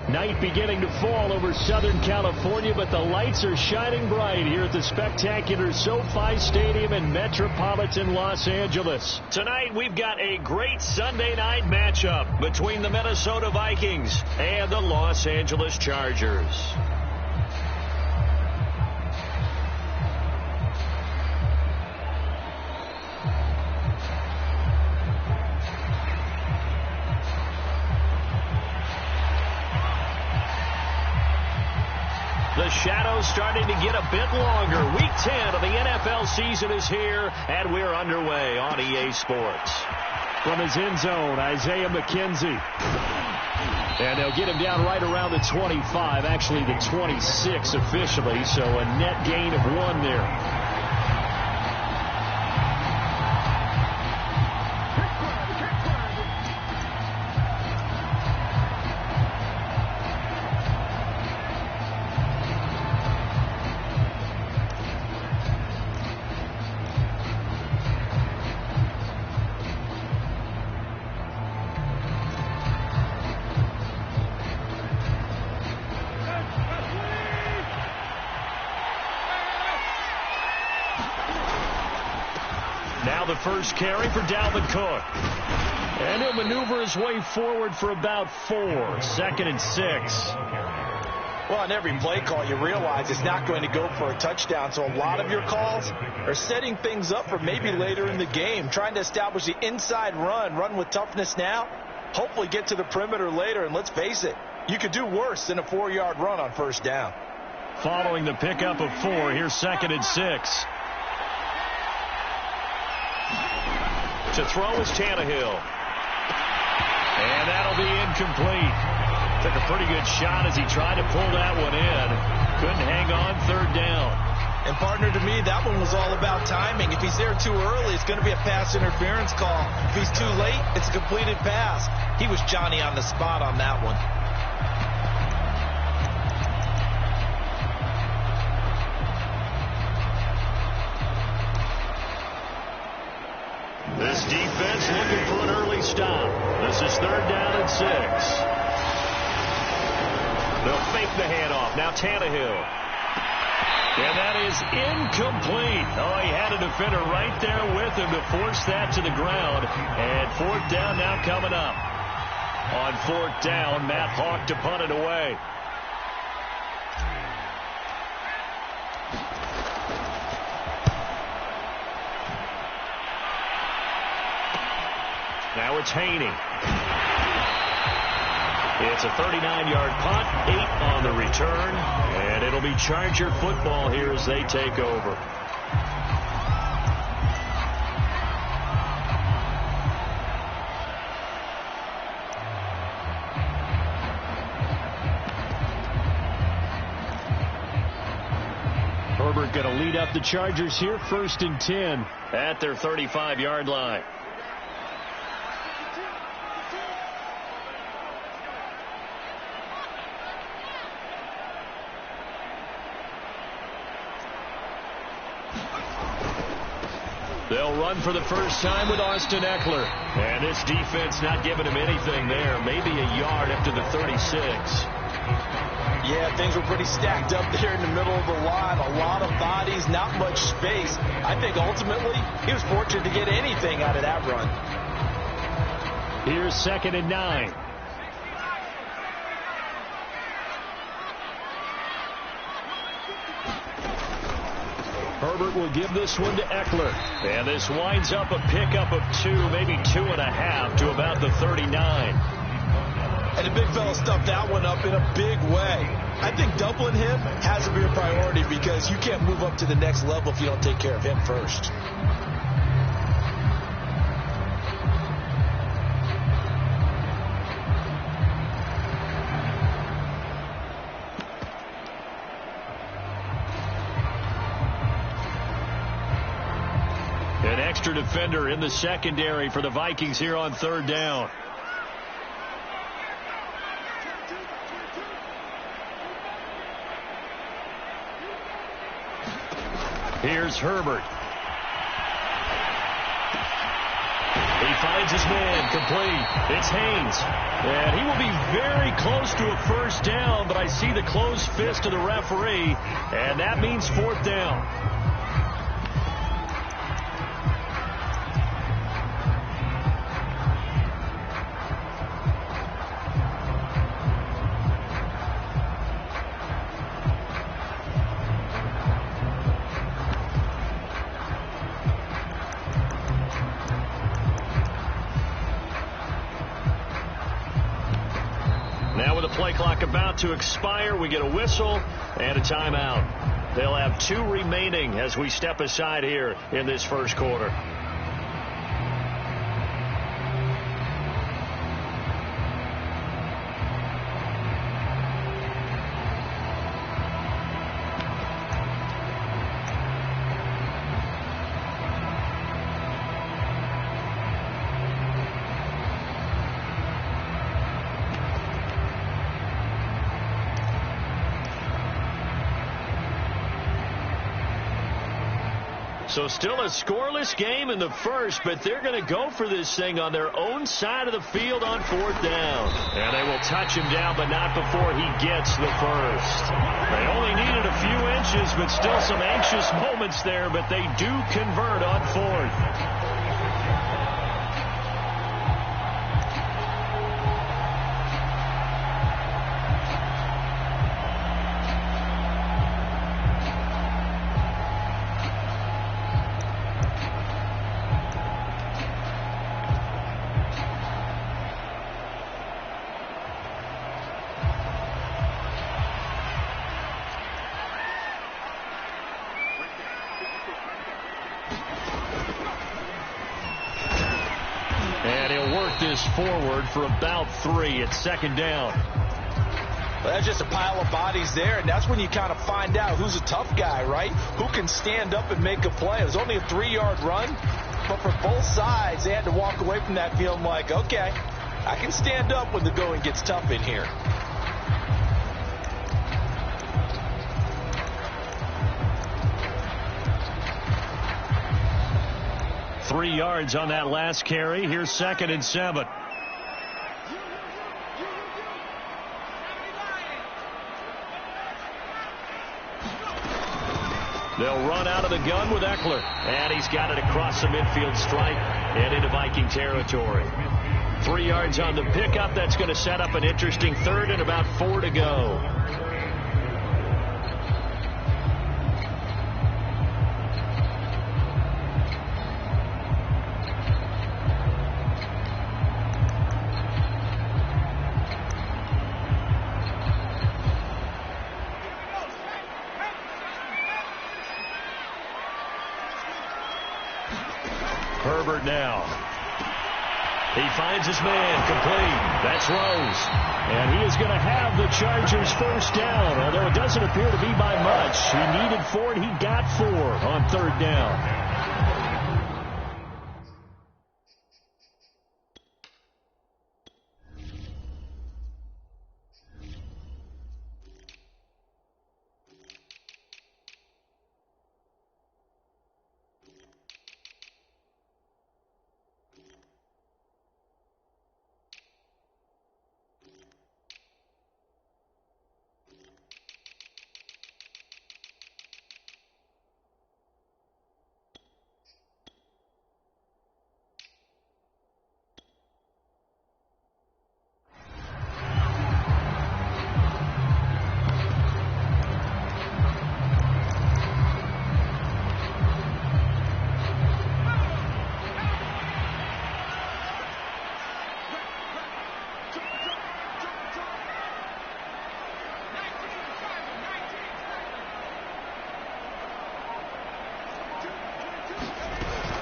Night beginning to fall over Southern California, but the lights are shining bright here at the spectacular SoFi Stadium in metropolitan Los Angeles. Tonight, we've got a great Sunday night matchup between the Minnesota Vikings and the Los Angeles Chargers. The shadow's starting to get a bit longer. Week 10 of the NFL season is here, and we're underway on EA Sports. From his end zone, Isaiah McKenzie. And they'll get him down right around the 25, actually the 26 officially, so a net gain of 1 there. Now the first carry for Dalvin Cook. And he'll maneuver his way forward for about 4. 2nd and 6. Well, on every play call, you realize it's not going to go for a touchdown. So a lot of your calls are setting things up for maybe later in the game, trying to establish the inside run with toughness now, hopefully get to the perimeter later. And let's face it, you could do worse than a 4-yard run on first down. Following the pickup of 4, here's 2nd and 6. To throw is Tannehill. And that'll be incomplete. Took a pretty good shot as he tried to pull that one in. Couldn't hang on 3rd down. And partner, to me, that one was all about timing. If he's there too early, it's going to be a pass interference call. If he's too late, it's a completed pass. He was Johnny on the spot on that one. This defense looking for an early stop. This is 3rd down and 6. They'll fake the handoff. Now Tannehill. And that is incomplete. Oh, he had a defender right there with him to force that to the ground. And 4th down now coming up. On 4th down, Matt Hawk to punt it away. Now it's Haney. It's a 39-yard punt, 8 on the return, and it'll be Charger football here as they take over. Herbert going to lead up the Chargers here, 1st and 10 at their 35-yard line. They'll run for the first time with Austin Eckler. And this defense not giving him anything there. Maybe a yard up to the 36. Yeah, things were pretty stacked up there in the middle of the line. A lot of bodies, not much space. I think ultimately he was fortunate to get anything out of that run. Here's 2nd and 9. Herbert will give this one to Eckler. And this winds up a pickup of 2, maybe 2.5 to about the 39. And the big fella stuffed that one up in a big way. I think doubling him has to be a priority because you can't move up to the next level if you don't take care of him first. An extra defender in the secondary for the Vikings here on 3rd down. Here's Herbert. He finds his man, complete. It's Haynes. And he will be very close to a first down, but I see the closed fist of the referee, and that means fourth down. Now with the play clock about to expire, we get a whistle and a timeout. They'll have 2 remaining as we step aside here in this first quarter. So still a scoreless game in the first, but they're going to go for this thing on their own side of the field on fourth down. And they will touch him down, but not before he gets the first. They only needed a few inches, but still some anxious moments there, but they do convert on fourth. And he'll work this forward for about 3 at second down. Well, that's just a pile of bodies there, and that's when you kind of find out who's a tough guy, right? Who can stand up and make a play. It was only a 3-yard run, but for both sides, they had to walk away from that feeling like, okay, I can stand up when the going gets tough in here. Three yards on that last carry. Here's 2nd and 7. They'll run out of the gun with Eckler. And he's got it across the midfield stripe and into Viking territory. 3 yards on the pickup. That's going to set up an interesting 3rd and about 4 to go. Herbert now. He finds his man, complete. That's Rose. And he is going to have the Chargers first down, although it doesn't appear to be by much. He needed 4, and he got 4 on 3rd down.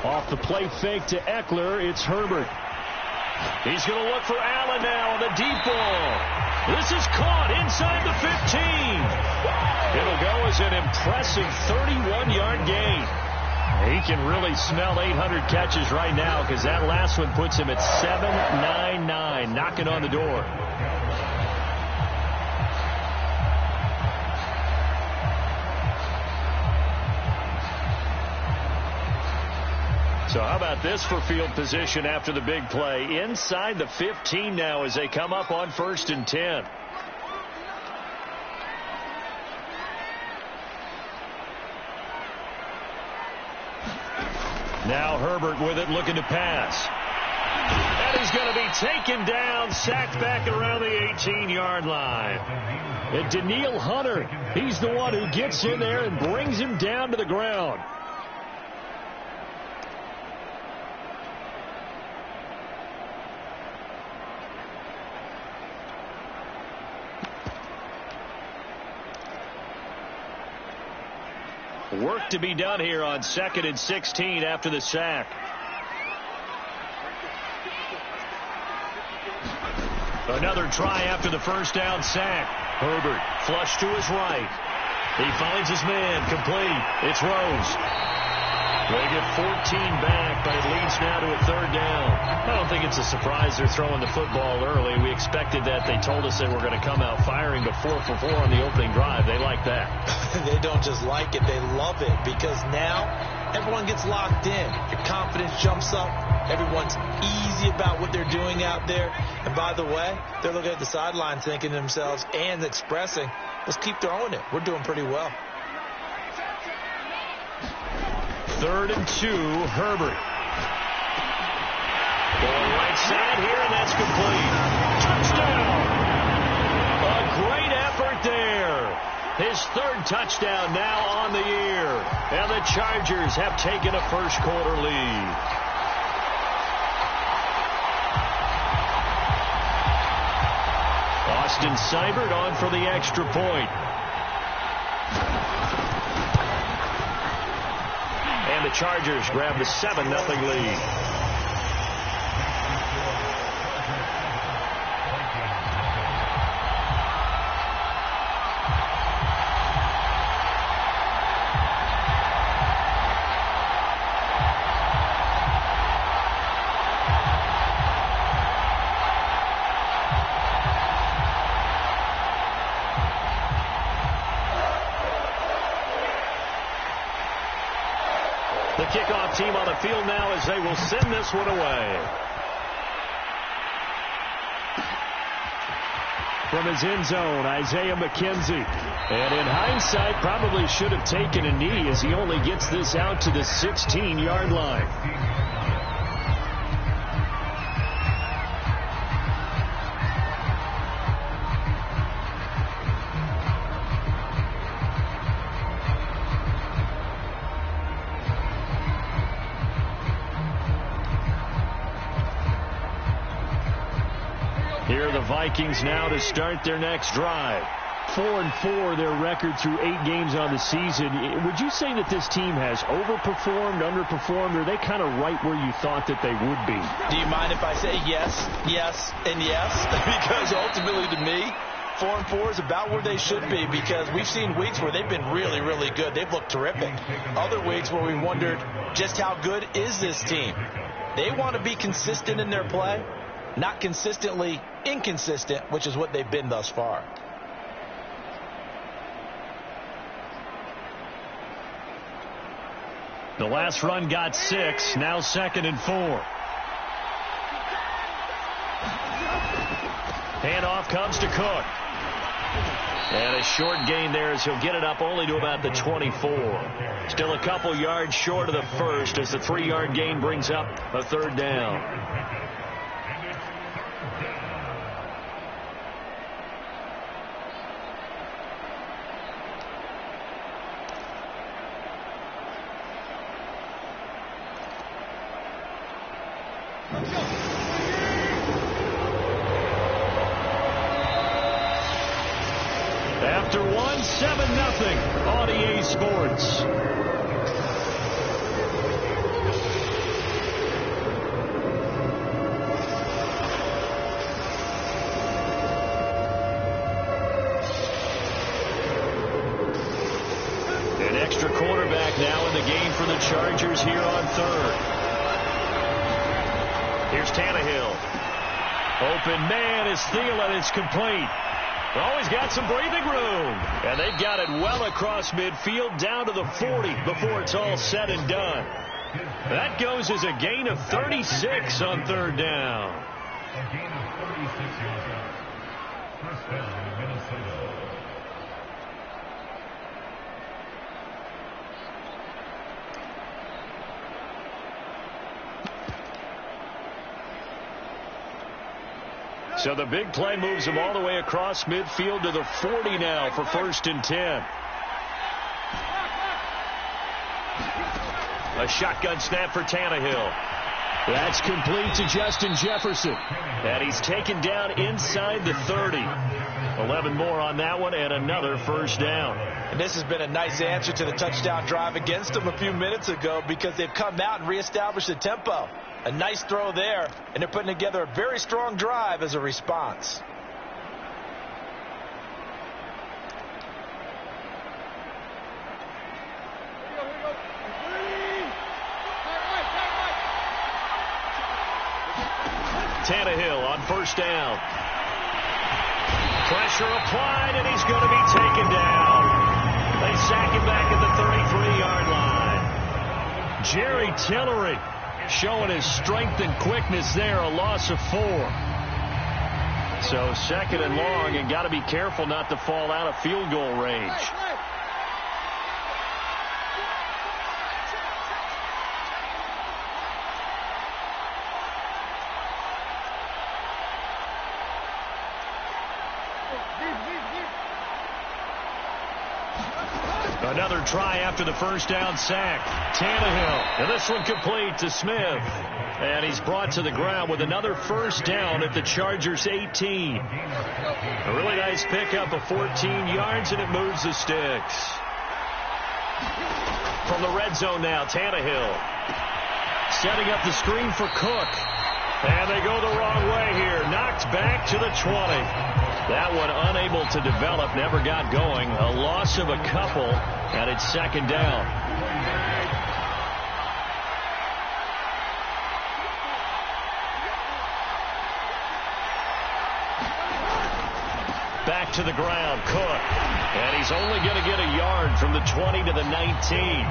Off the play fake to Eckler, it's Herbert. He's going to look for Allen now on the deep ball. This is caught inside the 15. It'll go as an impressive 31-yard gain. He can really smell 800 catches right now because that last one puts him at 799, knocking on the door. So how about this for field position after the big play? Inside the 15 now as they come up on 1st and 10. Now Herbert with it, looking to pass. And he's going to be taken down, sacked back around the 18-yard line. And Daniil Hunter, he's the one who gets in there and brings him down to the ground. Work to be done here on 2nd and 16 after the sack. Another try after the first down sack. Herbert flush to his right. He finds his man, complete. It's Rose. They get 14 back, but it leads now to a 3rd down. I don't think it's a surprise they're throwing the football early. We expected that. They told us they were going to come out firing, but 4 for 4 on the opening drive. They like that. They don't just like it, they love it, because now everyone gets locked in. Your confidence jumps up. Everyone's easy about what they're doing out there. And by the way, they're looking at the sideline thinking to themselves and expressing, let's keep throwing it. We're doing pretty well. 3rd and 2, Herbert. Going right side here, and that's complete. Touchdown! A great effort there. His 3rd touchdown now on the year. And the Chargers have taken a first-quarter lead. Austin Seibert on for the extra point. And the Chargers grab the 7-0 lead. The kickoff team on the field now as they will send this one away. From his end zone, Isaiah McKenzie. And in hindsight, probably should have taken a knee as he only gets this out to the 16-yard line. Here are the Vikings now to start their next drive. 4-4 their record through 8 games on the season. Would you say that this team has overperformed, underperformed, or are they kind of right where you thought that they would be? Do you mind if I say yes, yes, and yes? Because ultimately to me, 4-4 is about where they should be, because we've seen weeks where they've been really, really good. They've looked terrific. Other weeks where we wondered just how good is this team. They want to be consistent in their play, not consistently inconsistent, which is what they've been thus far. The last run got 6, now 2nd and 4. Handoff comes to Cook. And a short gain there as he'll get it up only to about the 24. Still a couple yards short of the first as the 3-yard gain brings up a 3rd down. After 1, 7-0 on EA Sports. An extra quarterback now in the game for the Chargers here on 3rd. Here's Tannehill. Open man is Thielen. It's complete. Always got some breathing room. And they've got it well across midfield down to the 40 before it's all said and done. That goes as a gain of 36 on third down. A gain of 36 yards. First down, Minnesota. So the big play moves him all the way across midfield to the 40 now for 1st and 10. A shotgun snap for Tannehill. That's complete to Justin Jefferson. And he's taken down inside the 30. 11 more on that one and another first down. And this has been a nice answer to the touchdown drive against them a few minutes ago because they've come out and reestablished the tempo. A nice throw there, and they're putting together a very strong drive as a response. Tannehill on first down. Pressure applied, and he's going to be taken down. They sack him back at the 33-yard line. Jerry Tillery showing his strength and quickness there, a loss of 4. So 2nd and long, and got to be careful not to fall out of field goal range. Another try after the first down sack. Tannehill, and this one complete to Smith. And he's brought to the ground with another first down at the Chargers' 18. A really nice pickup of 14 yards, and it moves the sticks. From the red zone now, Tannehill. Setting up the screen for Cook. And they go the wrong way here. Knocked back to the 20. That one unable to develop, never got going. A loss of a couple, and it's 2nd down. Back to the ground, Cook. And he's only going to get a yard from the 20 to the 19.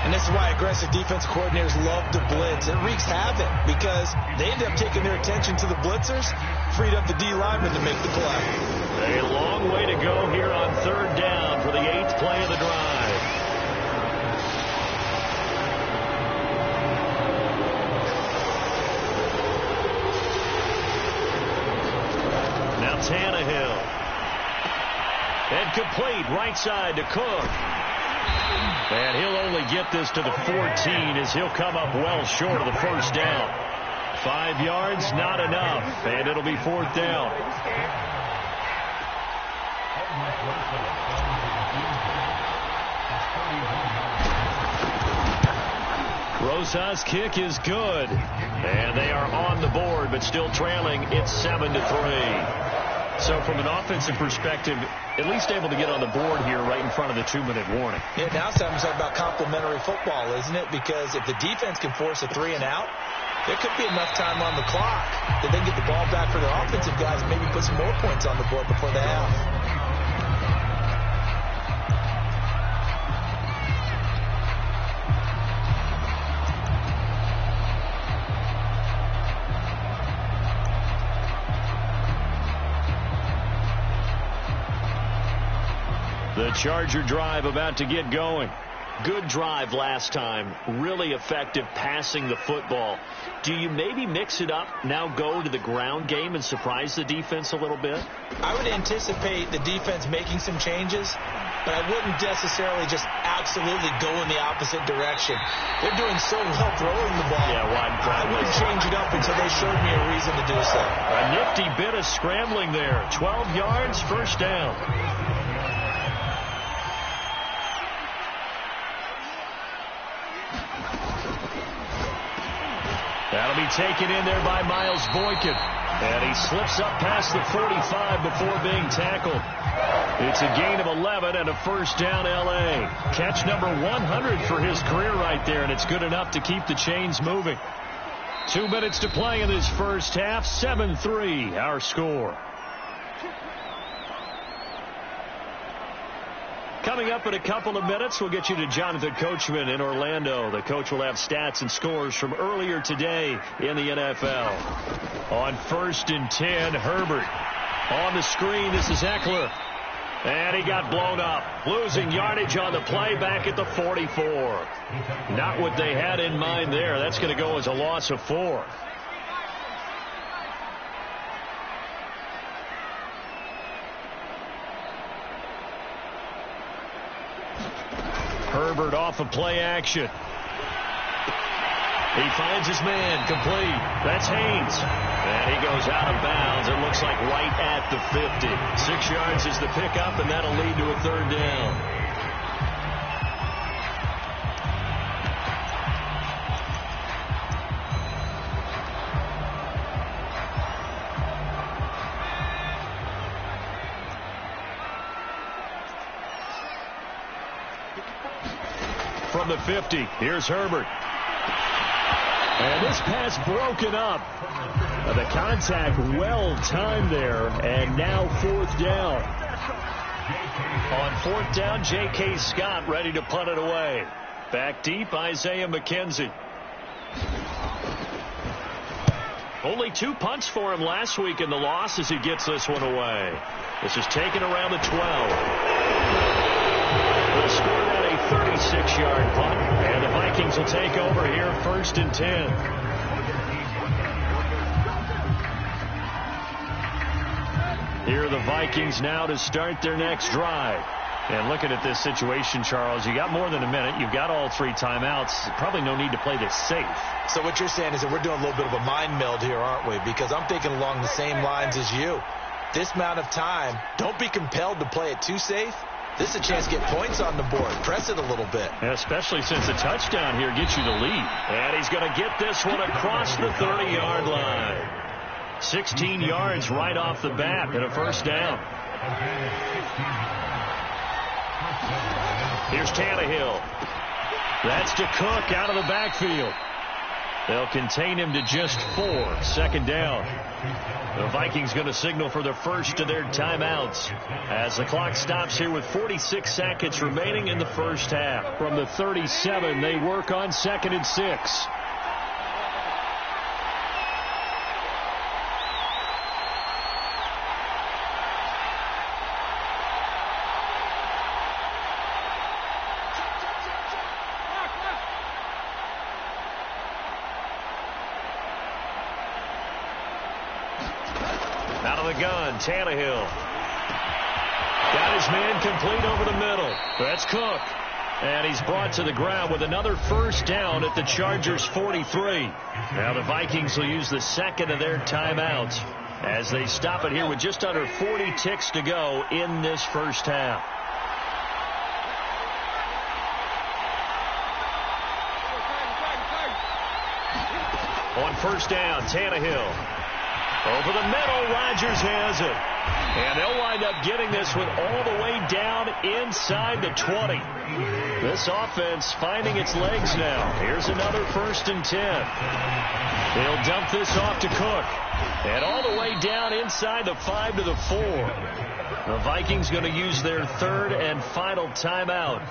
And this is why aggressive defense coordinators love to blitz. It wreaks havoc because they end up taking their attention to the blitzers, freed up the D lineman to make the play. A long way to go here on 3rd down for the 8th play of the drive. Now Tannehill. And complete right side to Cook. And he'll only get this to the 14 as he'll come up well short of the first down. 5 yards, not enough, and it'll be 4th down. Rosas' kick is good, and they are on the board, but still trailing. It's 7-3. So from an offensive perspective, at least able to get on the board here right in front of the 2-minute warning. Yeah, now it's time to talk about complementary football, isn't it? Because if the defense can force a 3 and out, there could be enough time on the clock that they can get the ball back for their offensive guys and maybe put some more points on the board before the half. The Charger drive about to get going. Good drive last time. Really effective passing the football. Do you maybe mix it up, now go to the ground game and surprise the defense a little bit? I would anticipate the defense making some changes, but I wouldn't necessarily just absolutely go in the opposite direction. They're doing so well throwing the ball. Yeah, I wouldn't change it up until they showed me a reason to do so. A nifty bit of scrambling there. 12 yards, first down. That'll be taken in there by Miles Boykin. And he slips up past the 45 before being tackled. It's a gain of 11 and a first down L.A. Catch number 100 for his career right there, and it's good enough to keep the chains moving. 2 minutes to play in this first half. 7-3 our score. Coming up in a couple of minutes, we'll get you to Jonathan Coachman in Orlando. The coach will have stats and scores from earlier today in the NFL. On 1st and 10, Herbert. On the screen, this is Eckler. And he got blown up. Losing yardage on the play back at the 44. Not what they had in mind there. That's going to go as a loss of 4. Herbert off of play action. He finds his man, complete. That's Haynes. And he goes out of bounds. It looks like right at the 50. 6 yards is the pickup, and that'll lead to a 3rd down. From the 50, here's Herbert. And this pass broken up. The contact well timed there, and now 4th down. On 4th down, J.K. Scott ready to punt it away. Back deep, Isaiah McKenzie. Only 2 punts for him last week in the loss as he gets this one away. This is taken around the 12. They'll score that a 36-yard punt, and the Vikings will take over here 1st and 10. Here are the Vikings now to start their next drive. And looking at this situation, Charles, you got more than a minute. You've got all 3 timeouts. Probably no need to play this safe. So what you're saying is that we're doing a little bit of a mind meld here, aren't we? Because I'm thinking along the same lines as you. This amount of time, don't be compelled to play it too safe. This is a chance to get points on the board. Press it a little bit. Especially since a touchdown here gets you the lead. And he's going to get this one across the 30-yard line. 16 yards right off the bat and a 1st down. Here's Tannehill. That's to Cook out of the backfield. They'll contain him to just 4. 2nd down. The Vikings going to signal for the first of their timeouts as the clock stops here with 46 seconds remaining in the first half. From the 37, they work on 2nd and 6. Out of the gun, Tannehill. Got his man complete over the middle. That's Cook. And he's brought to the ground with another 1st down at the Chargers' 43. Now the Vikings will use the 2nd of their timeouts as they stop it here with just under 40 ticks to go in this first half. On 1st down, Tannehill. Over the middle, Rodgers has it. And they'll wind up getting this one all the way down inside the 20. This offense finding its legs now. Here's another 1st and 10. They'll dump this off to Cook. And all the way down inside the 5 to the 4. The Vikings going to use their 3rd and final timeout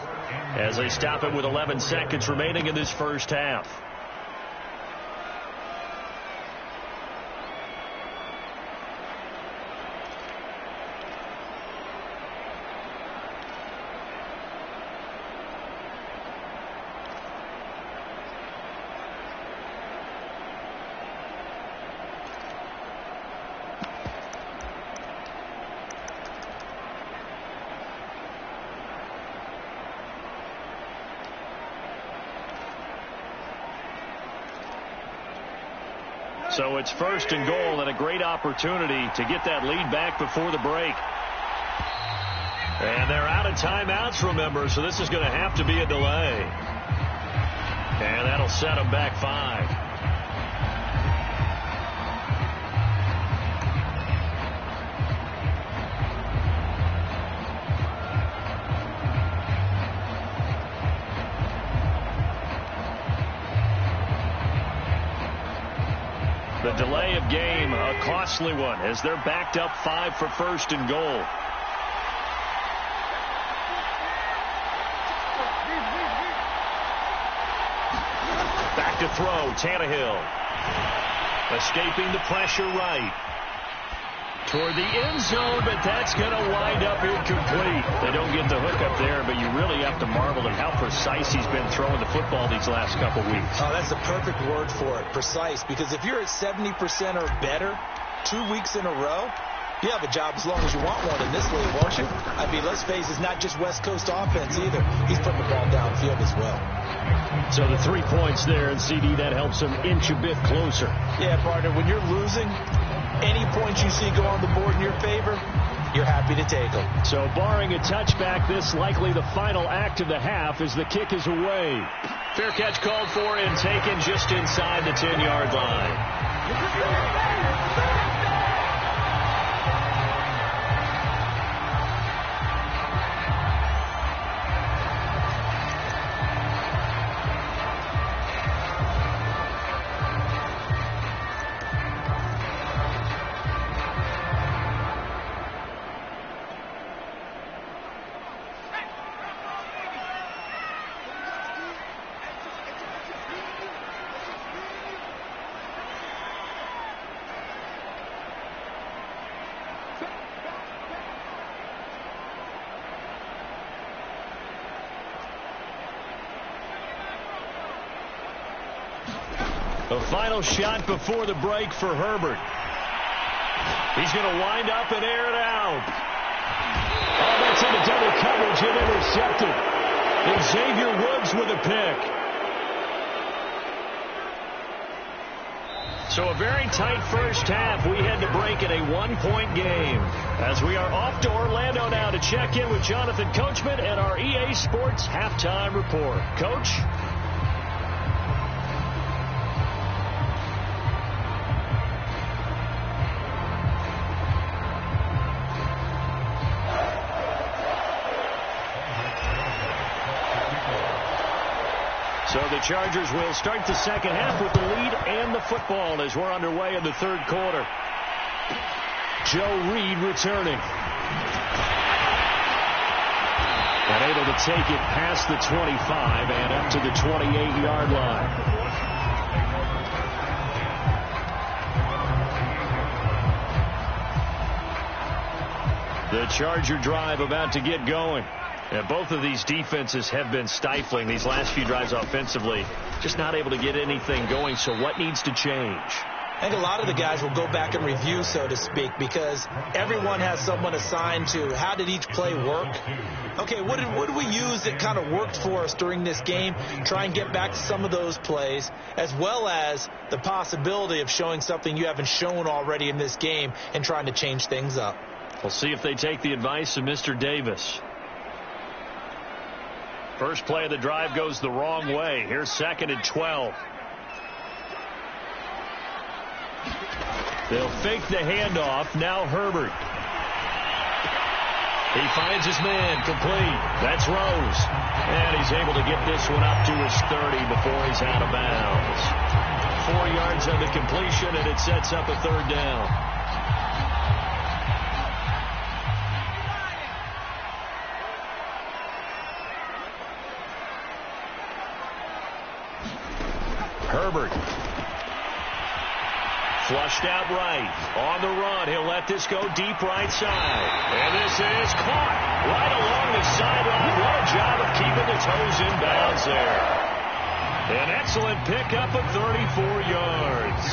as they stop it with 11 seconds remaining in this first half. So it's 1st and goal and a great opportunity to get that lead back before the break. And they're out of timeouts, remember, so this is going to have to be a delay. And that'll set them back 5. The delay of game, a costly one, as they're backed up 5 for 1st and goal. Back to throw, Tannehill. Escaping the pressure right. Toward the end zone, but that's going to wind up incomplete. They don't get the hook up there, but you really have to marvel at how precise he's been throwing the football these last couple weeks. Oh, that's the perfect word for it, precise, because if you're at 70% or better 2 weeks in a row, you have a job as long as you want one in this league, won't you? I mean, let's face it, it's not just West Coast offense either. He's putting the ball downfield as well. So the 3 points there, and CD, that helps him inch a bit closer. Yeah, partner, when you're losing, any points you see go on the board in your favor, you're happy to take them. So barring a touchback, this likely the final act of the half as the kick is away. Fair catch called for and taken just inside the 10-yard line. The final shot before the break for Herbert. He's going to wind up and air it out. Oh, that's into double coverage and intercepted. And Xavier Woods with a pick. So a very tight first half. We had to break in a one-point game. As we are off to Orlando now to check in with Jonathan Coachman and our EA Sports halftime report. Coach? So the Chargers will start the second half with the lead and the football as we're underway in the third quarter. Joe Reed returning. And able to take it past the 25 and up to the 28-yard line. The Charger drive about to get going. And both of these defenses have been stifling these last few drives offensively. Just not able to get anything going. So what needs to change? I think a lot of the guys will go back and review, so to speak, because everyone has someone assigned to how did each play work. Okay, what did we use that kind of worked for us during this game? Try and get back to some of those plays, as well as the possibility of showing something you haven't shown already in this game and trying to change things up. We'll see if they take the advice of Mr. Davis. First play of the drive goes the wrong way. Here's 2nd and 12. They'll fake the handoff. Now Herbert. He finds his man complete. That's Rose. And he's able to get this one up to his 30 before he's out of bounds. 4 yards on the completion, and it sets up a third down. Herbert. Flushed out right. On the run. He'll let this go deep right side. And this is caught right along the sideline. What a job of keeping the toes in bounds there. An excellent pickup of 34 yards.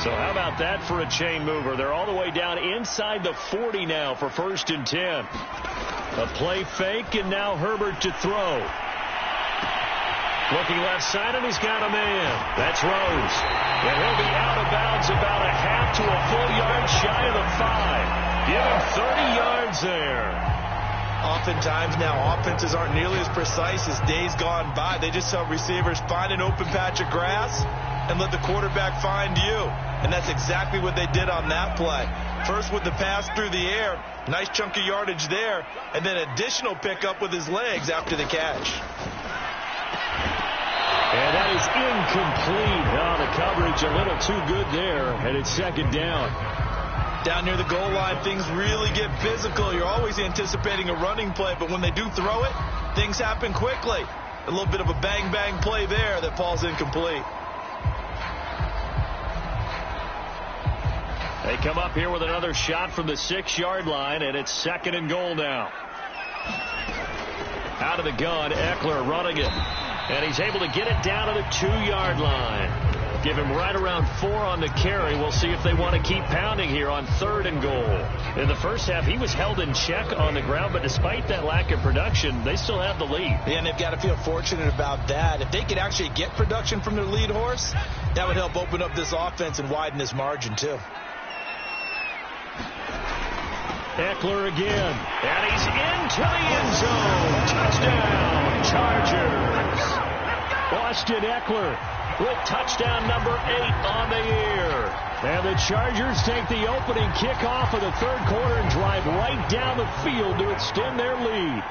So how about that for a chain mover? They're all the way down inside the 40 now for 1st and 10. A play fake, and now Herbert to throw. Looking left side, and he's got a man. That's Rose. And he'll be out of bounds about a half to a full yard shy of the 5. Give him 30 yards there. Oftentimes now, offenses aren't nearly as precise as days gone by. They just tell receivers, find an open patch of grass and let the quarterback find you. And that's exactly what they did on that play. First with the pass through the air, nice chunk of yardage there, and then additional pickup with his legs after the catch. And that is incomplete. Oh, the coverage a little too good there, and it's 2nd down. Down near the goal line, things really get physical. You're always anticipating a running play, but when they do throw it, things happen quickly. A little bit of a bang-bang play there that falls incomplete. They come up here with another shot from the 6-yard line, and it's 2nd and goal now. Out of the gun, Eckler running it. And he's able to get it down to the 2-yard line. Give him right around 4 on the carry. We'll see if they want to keep pounding here on 3rd and goal. In the first half, he was held in check on the ground, but despite that lack of production, they still have the lead. Yeah, and they've got to feel fortunate about that. If they could actually get production from their lead horse, that would help open up this offense and widen this margin, too. Eckler again, and he's into the end zone. Touchdown, Chargers. Austin Eckler with touchdown number 8 on the year. And the Chargers take the opening kickoff of the 3rd quarter and drive right down the field to extend their lead.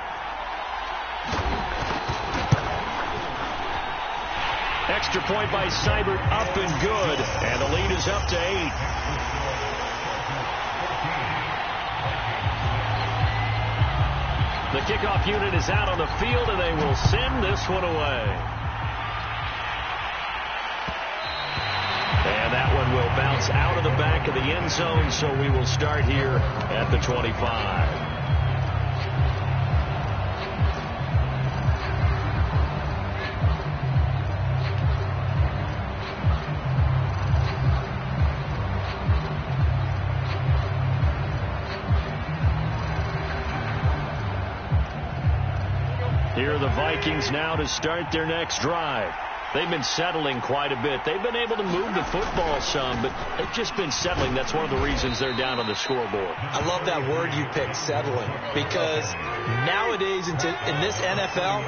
Extra point by Seibert, up and good. And the lead is up to 8. The kickoff unit is out on the field, and they will send this one away. And that one will bounce out of the back of the end zone, so we will start here at the 25. Here are the Vikings now to start their next drive. They've been settling quite a bit. They've been able to move the football some, but they've just been settling. That's one of the reasons they're down on the scoreboard. I love that word you picked, settling, because nowadays in this NFL,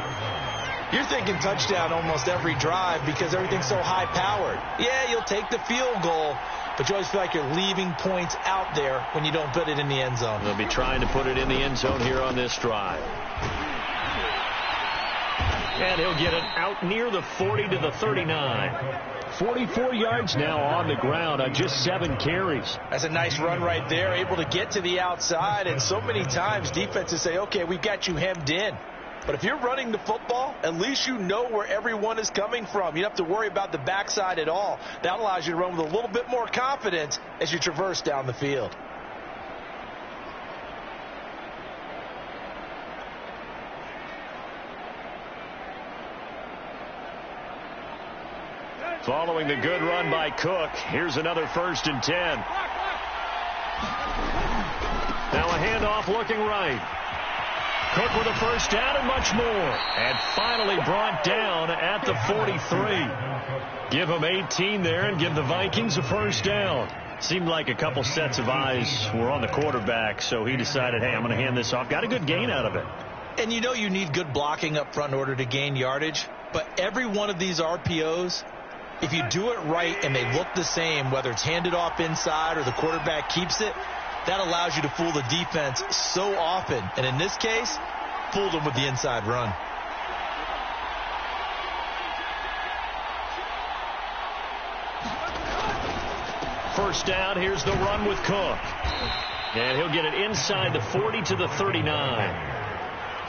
you're thinking touchdown almost every drive because everything's so high-powered. Yeah, you'll take the field goal, but you always feel like you're leaving points out there when you don't put it in the end zone. They'll be trying to put it in the end zone here on this drive. And he'll get it out near the 40 to the 39. 44 yards now on the ground on just 7 carries. That's a nice run right there, able to get to the outside. And so many times defenses say, okay, we've got you hemmed in. But if you're running the football, at least you know where everyone is coming from. You don't have to worry about the backside at all. That allows you to run with a little bit more confidence as you traverse down the field. Following the good run by Cook, here's another 1st and 10. Now a handoff looking right. Cook with a 1st down and much more. And finally brought down at the 43. Give him 18 there and give the Vikings a 1st down. Seemed like a couple sets of eyes were on the quarterback, so he decided, hey, I'm going to hand this off. Got a good gain out of it. And you know you need good blocking up front in order to gain yardage. But every one of these RPOs, if you do it right and they look the same, whether it's handed off inside or the quarterback keeps it, that allows you to fool the defense so often. And in this case, fooled them with the inside run. First down, here's the run with Cook. And he'll get it inside the 40 to the 39.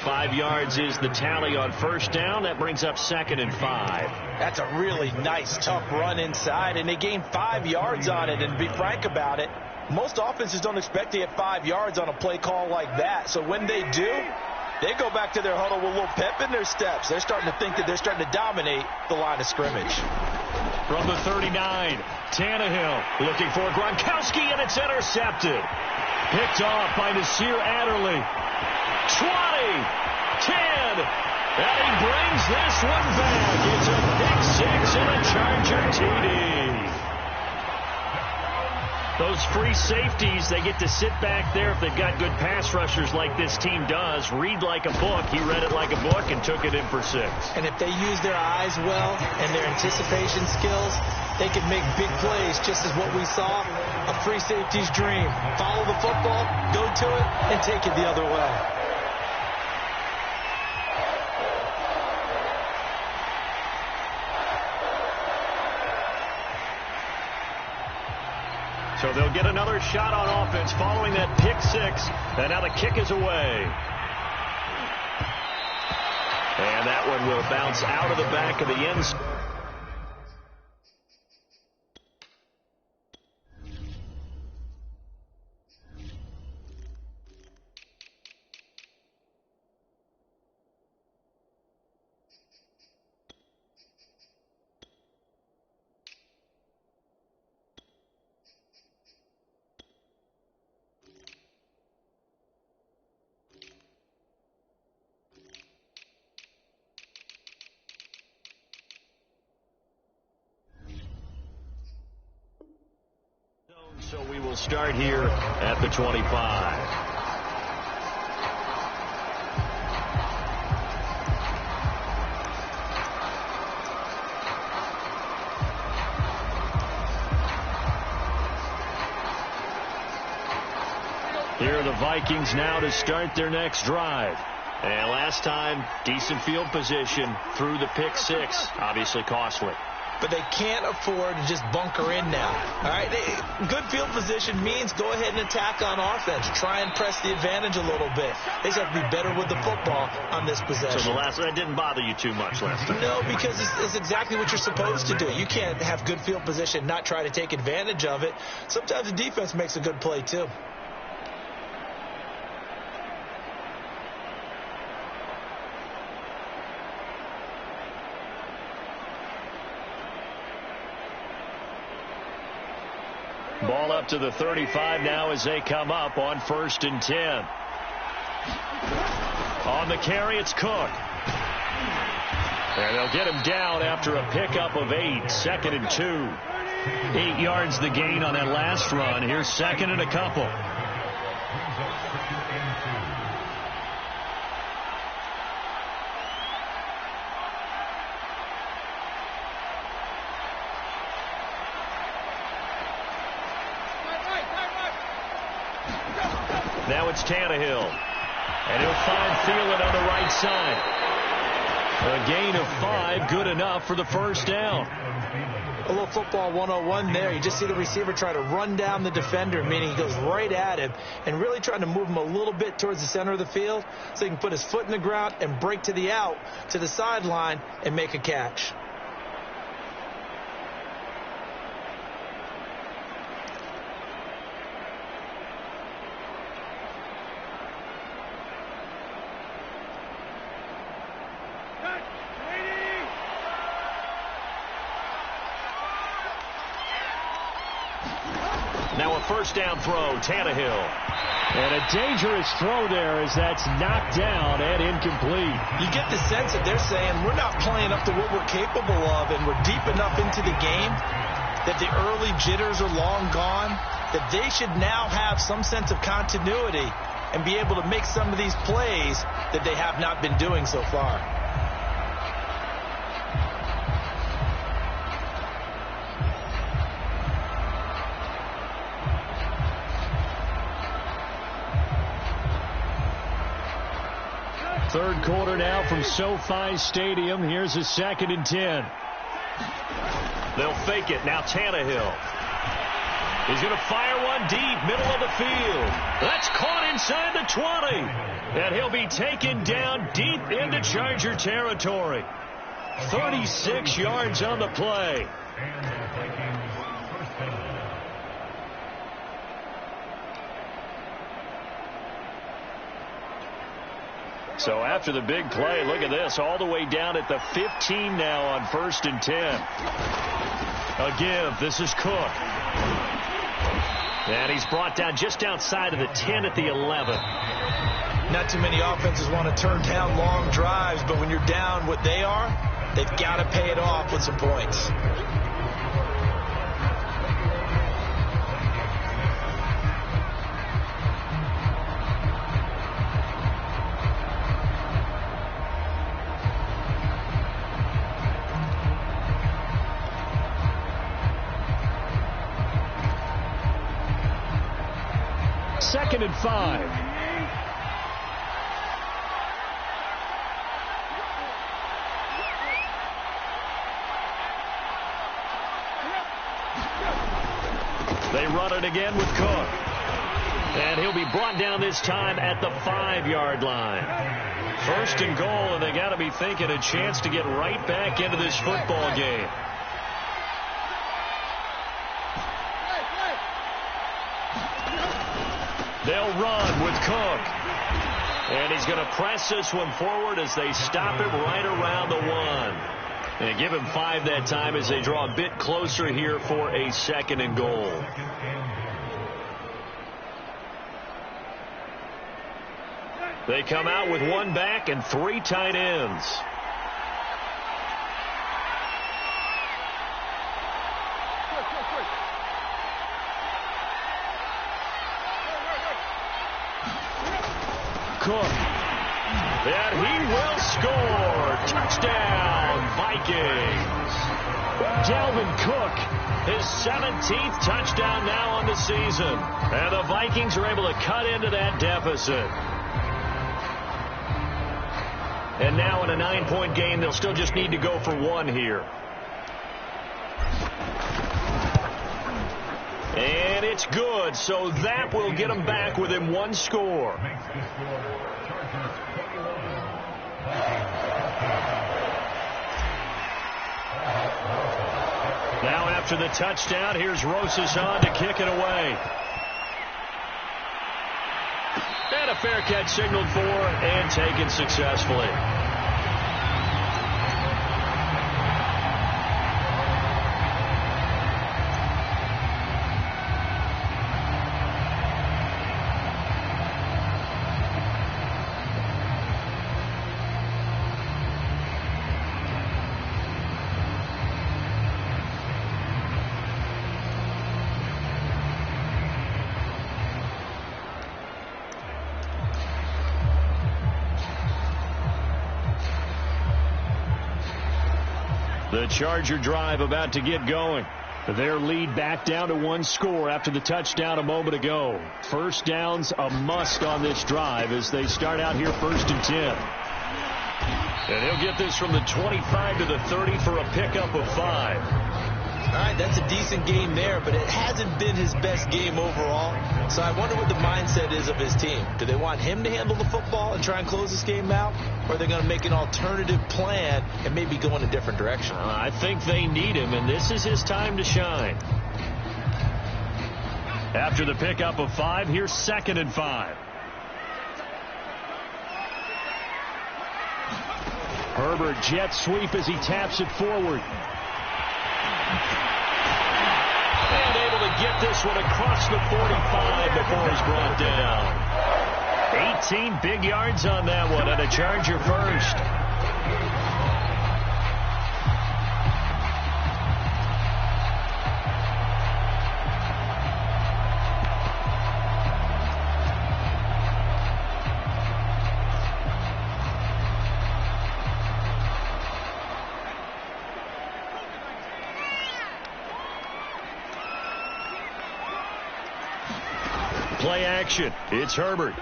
5 yards is the tally on 1st down. That brings up 2nd and 5. That's a really nice, tough run inside, and they gained 5 yards on it. And to be frank about it, most offenses don't expect to get 5 yards on a play call like that. So when they do, they go back to their huddle with a little pep in their steps. They're starting to think that they're starting to dominate the line of scrimmage. From the 39, Tannehill looking for Gronkowski, and it's intercepted. Picked off by Nasir Adderley. 20, 10, and he brings this one back. It's a pick 6 and a Charger TD. Those free safeties, they get to sit back there if they've got good pass rushers like this team does. Read like a book. He read it like a book and took it in for 6. And if they use their eyes well and their anticipation skills, they can make big plays, just as what we saw, a free safety's dream. Follow the football, go to it, and take it the other way. So they'll get another shot on offense following that pick 6. And now the kick is away. And that one will bounce out of the back of the end zone. So we will start here at the 25. Here are the Vikings now to start their next drive. And last time, decent field position through the pick six. Obviously costly. But they can't afford to just bunker in now. All right, good field position means go ahead and attack on offense. Try and press the advantage a little bit. They just have to be better with the football on this possession. So that didn't bother you too much last time? No, because it's exactly what you're supposed to do. You can't have good field position and not try to take advantage of it. Sometimes the defense makes a good play too. Ball up to the 35 now as they come up on 1st and 10. On the carry, it's Cook. And they'll get him down after a pickup of 8. 2nd and 2. 8 yards the gain on that last run. Here's 2nd and a couple. Now it's Tannehill. And he'll find Thielen on the right side. A gain of 5, good enough for the first down. A little football 101 there. You just see the receiver try to run down the defender, meaning he goes right at him and really trying to move him a little bit towards the center of the field so he can put his foot in the ground and break to the out, to the sideline, and make a catch. Now a first down throw, Tannehill. And a dangerous throw there as that's knocked down and incomplete. You get the sense that they're saying we're not playing up to what we're capable of, and we're deep enough into the game that the early jitters are long gone, that they should now have some sense of continuity and be able to make some of these plays that they have not been doing so far. Third quarter now from SoFi Stadium. Here's a 2nd and 10. They'll fake it. Now Tannehill. He's going to fire one deep, middle of the field. That's caught inside the 20. And he'll be taken down deep into Charger territory. 36 yards on the play. So after the big play, look at this, all the way down at the 15 now on 1st and 10. A give. This is Cook. And he's brought down just outside of the 10 at the 11. Not too many offenses want to turn down long drives, but when you're down what they are, they've got to pay it off with some points. Second and 5. They run it again with Cook. And he'll be brought down this time at the 5-yard line. First and goal, and they got to be thinking a chance to get right back into this football game. They'll run with Cook. And he's going to press this one forward as they stop him right around the 1. And give him 5 that time as they draw a bit closer here for a second and goal. They come out with 1 back and 3 tight ends. Cook. And he will score. Touchdown, Vikings. Dalvin Cook, his 17th touchdown now on the season. And the Vikings are able to cut into that deficit. And now in a 9-point game, they'll still just need to go for 1 here. And it's good, so that will get them back within 1 score. Now after the touchdown, here's Rosas on to kick it away. And a fair catch signaled for and taken successfully. The Charger drive about to get going. Their lead back down to 1 score after the touchdown a moment ago. First down's a must on this drive as they start out here 1st and 10. And he'll get this from the 25 to the 30 for a pickup of 5. All right, that's a decent game there, but it hasn't been his best game overall. So I wonder what the mindset is of his team. Do they want him to handle the football and try and close this game out? Or are they going to make an alternative plan and maybe go in a different direction? I think they need him, and this is his time to shine. After the pickup of 5, here's 2nd and 5. Herbert jet sweep as he taps it forward. And able to get this one across the 45 before he's brought down. 18 big yards on that one, and a Charger first. Play action. It's Herbert.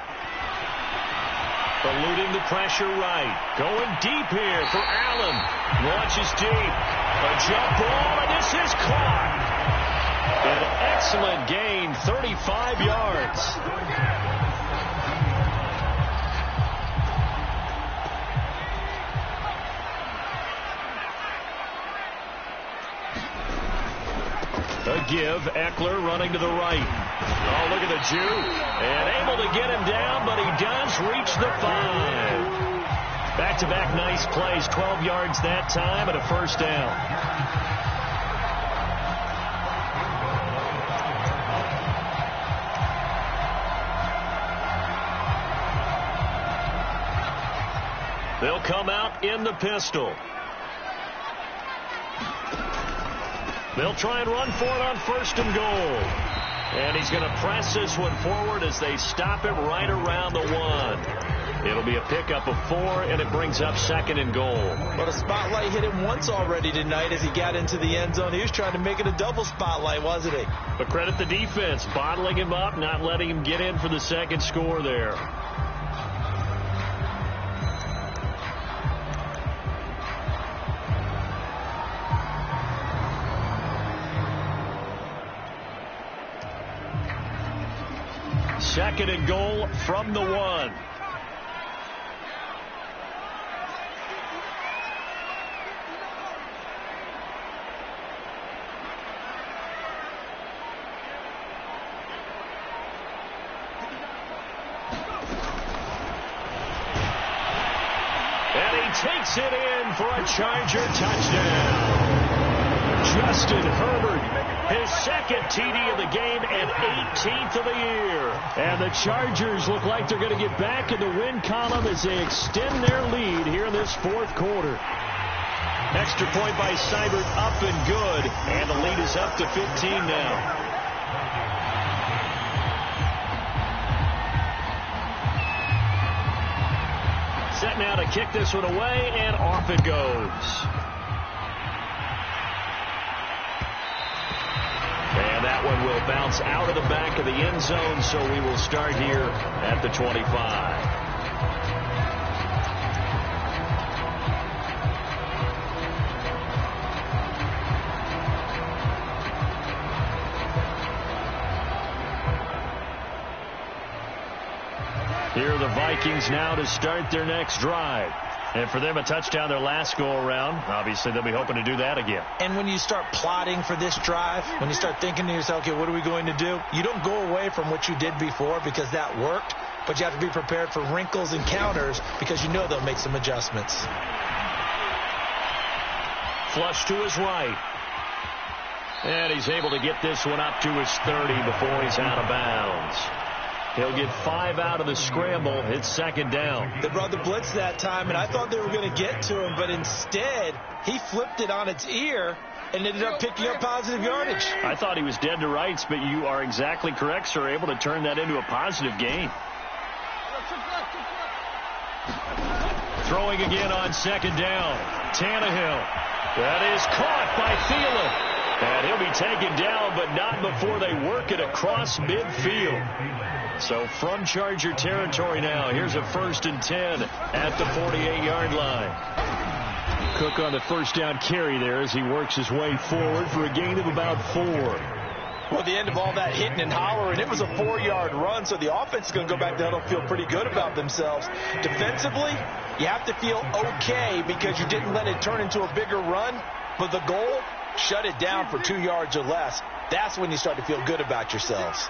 Eluding the pressure right. Going deep here for Allen. Launches deep. A jump ball, and this is caught. An excellent gain, 35 yards. A give. Eckler running to the right. Oh, look at the Jew. And able to get him down, but he does reach the 5. Back-to-back nice plays. 12 yards that time and a first down. They'll come out in the pistol. They'll try and run for it on 1st and goal. And he's going to press this one forward as they stop him right around the 1. It'll be a pickup of 4, and it brings up 2nd and goal. Well, the spotlight hit him once already tonight as he got into the end zone. He was trying to make it a double spotlight, wasn't he? But credit the defense, bottling him up, not letting him get in for the second score there. Second and goal from the 1. takes it in for a Charger touchdown. Justin Herbert, his second TD of the game and 18th of the year. And the Chargers look like they're going to get back in the win column as they extend their lead here in this fourth quarter. Extra point by Seibert, up and good. And the lead is up to 15 now. Set now to kick this one away, and off it goes. And that one will bounce out of the back of the end zone, so we will start here at the 25. Here are the Vikings now to start their next drive. And for them, a touchdown their last go-around. Obviously, they'll be hoping to do that again. And when you start plotting for this drive, when you start thinking to yourself, okay, what are we going to do? You don't go away from what you did before because that worked, but you have to be prepared for wrinkles and counters because you know they'll make some adjustments. Flush to his right. And he's able to get this one up to his 30 before he's out of bounds. He'll get 5 out of the scramble. It's second down. They brought the blitz that time, and I thought they were going to get to him, but instead, he flipped it on its ear and ended up picking up positive yardage. I thought he was dead to rights, but you are exactly correct, sir. Able to turn that into a positive gain. Throwing again on second down. Tannehill. That is caught by Thielen. And he'll be taken down, but not before they work it across midfield. So from Charger territory now, here's a 1st and 10 at the 48-yard line. Cook on the first down carry there as he works his way forward for a gain of about 4. Well, at the end of all that hitting and hollering, it was a 4-yard run, so the offense is going to go back down and feel pretty good about themselves. Defensively, you have to feel okay because you didn't let it turn into a bigger run, but the goal, shut it down for 2 yards or less. That's when you start to feel good about yourselves.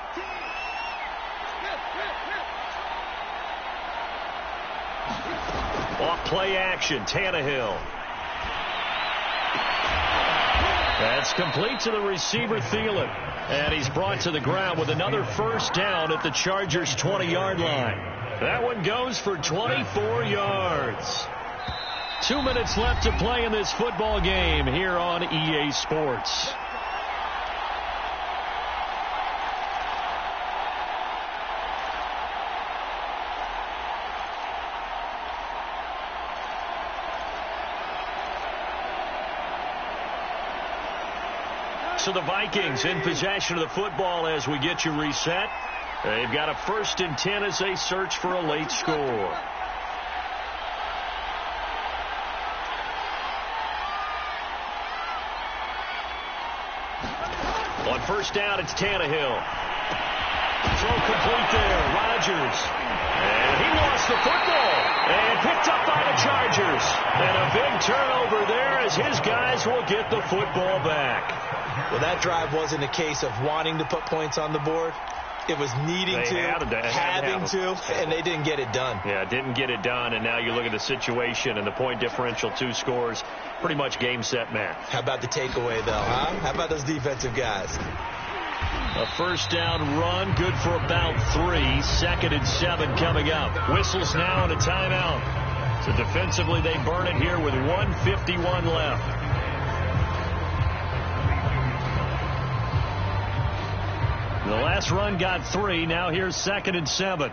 Off play action, Tannehill. That's complete to the receiver, Thielen. And he's brought to the ground with another first down at the Chargers' 20-yard line. That one goes for 24 yards. 2 minutes left to play in this football game here on EA Sports. So the Vikings in possession of the football as we get you reset. They've got a 1st and 10 as they search for a late score. On first down, it's Tannehill. Throw complete there. Rodgers. And he lost the football. And picked up by the Chargers. And a big turnover there as his guys will get the football back. Well, that drive wasn't a case of wanting to put points on the board. It was needing having to, and they didn't get it done. Yeah, didn't get it done, and now you look at the situation and the point differential, 2 scores, pretty much game, set, match. How about the takeaway, though, huh? How about those defensive guys? A first down run, good for about 3. 2nd and 7 coming up. Whistles now and a timeout. So defensively, they burn it here with 1:51 left. The last run got 3. Now here's 2nd and 7.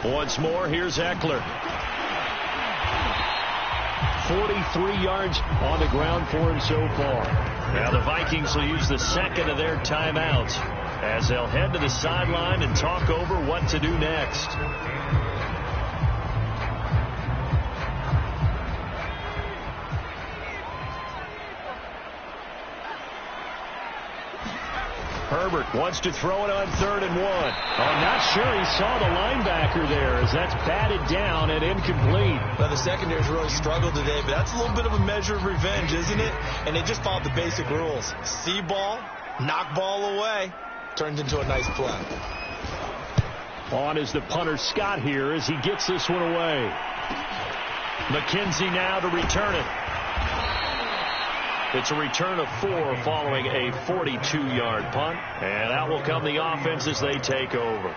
Once more, here's Eckler. 43 yards on the ground for him so far. Now the Vikings will use the 2nd of their timeouts as they'll head to the sideline and talk over what to do next. Herbert wants to throw it on 3rd and 1. I'm not sure he saw the linebacker there as that's batted down and incomplete. Well, the secondary's really struggled today, but that's a little bit of a measure of revenge, isn't it? And they just followed the basic rules. See ball, knock ball away, turns into a nice play. On is the punter Scott here as he gets this one away. McKenzie now to return it. It's a return of 4 following a 42-yard punt. And out will come the offense as they take over.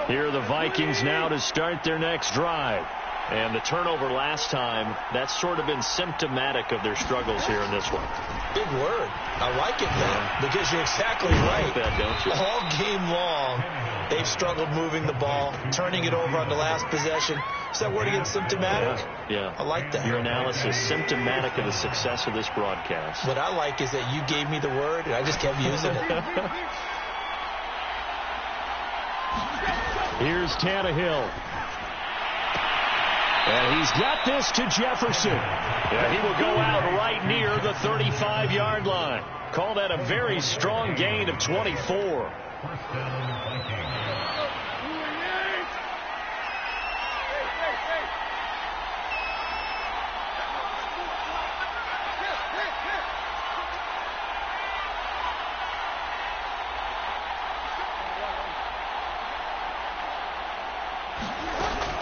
Here are the Vikings now to start their next drive. And the turnover last time, that's sort of been symptomatic of their struggles here in this one. Big word. I like it, though, because you're exactly right. Like that, don't you? All game long, they've struggled moving the ball, turning it over on the last possession. Is that word again, symptomatic? Yeah. I like that. Your analysis, symptomatic of the success of this broadcast. What I like is that you gave me the word, and I just kept using it. Here's Tannehill. And he's got this to Jefferson. And he will go out right near the 35-yard line. Call that a very strong gain of 24.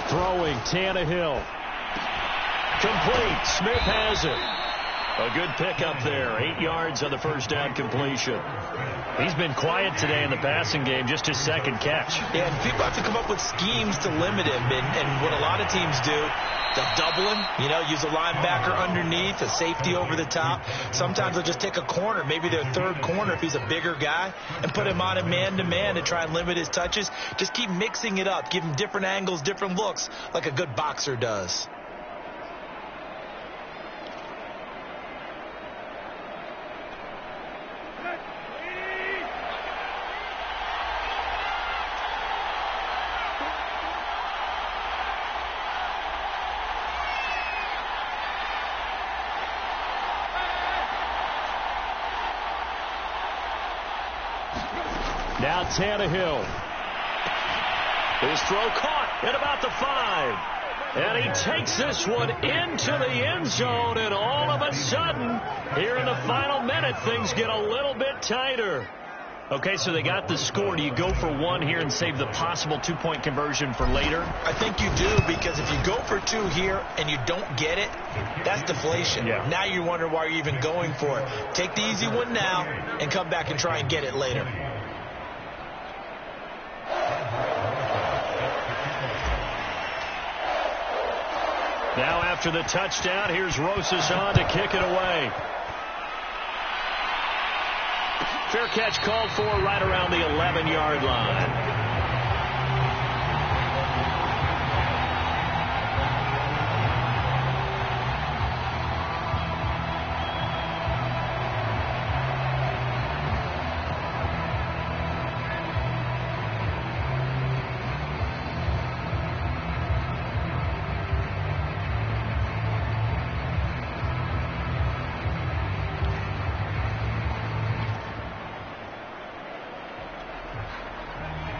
Throwing, Tannehill. Complete. Smith has it. A good pickup there. 8 yards on the first down completion. He's been quiet today in the passing game, just his second catch. Yeah, and people have to come up with schemes to limit him. And what a lot of teams do, they'll double him, use a linebacker underneath, a safety over the top. Sometimes they'll just take a corner, maybe their third corner if he's a bigger guy, and put him on a man-to-man to try and limit his touches. Just keep mixing it up. Give him different angles, different looks, like a good boxer does. Now Tannehill. His throw caught at about the 5. And he takes this one into the end zone. And all of a sudden, here in the final minute, things get a little bit tighter. Okay, so they got the score. Do you go for 1 here and save the possible 2-point conversion for later? I think you do, because if you go for 2 here and you don't get it, that's deflation. Yeah. Now you wonder why you're even going for it. Take the easy one now and come back and try and get it later. Now after the touchdown, here's Rosas on to kick it away. Fair catch called for right around the 11-yard line.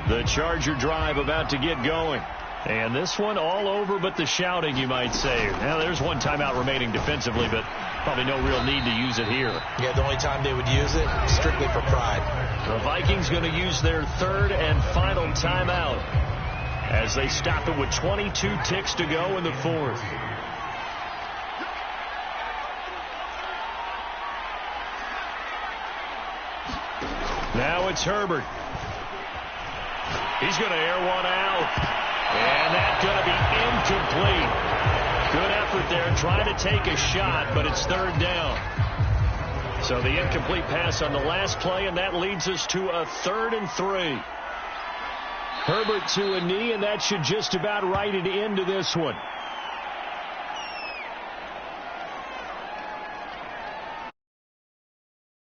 The Charger drive about to get going. And this one all over but the shouting, you might say. Now, there's one timeout remaining defensively, but probably no real need to use it here. Yeah, the only time they would use it, strictly for pride. The Vikings going to use their third and final timeout as they stop it with 22 ticks to go in the fourth. Now it's Herbert. He's going to air one out. And that's going to be incomplete. Good effort there trying to take a shot, but it's third down. So the incomplete pass on the last play, and that leads us to a 3rd and 3. Herbert to a knee, and that should just about write it into this one.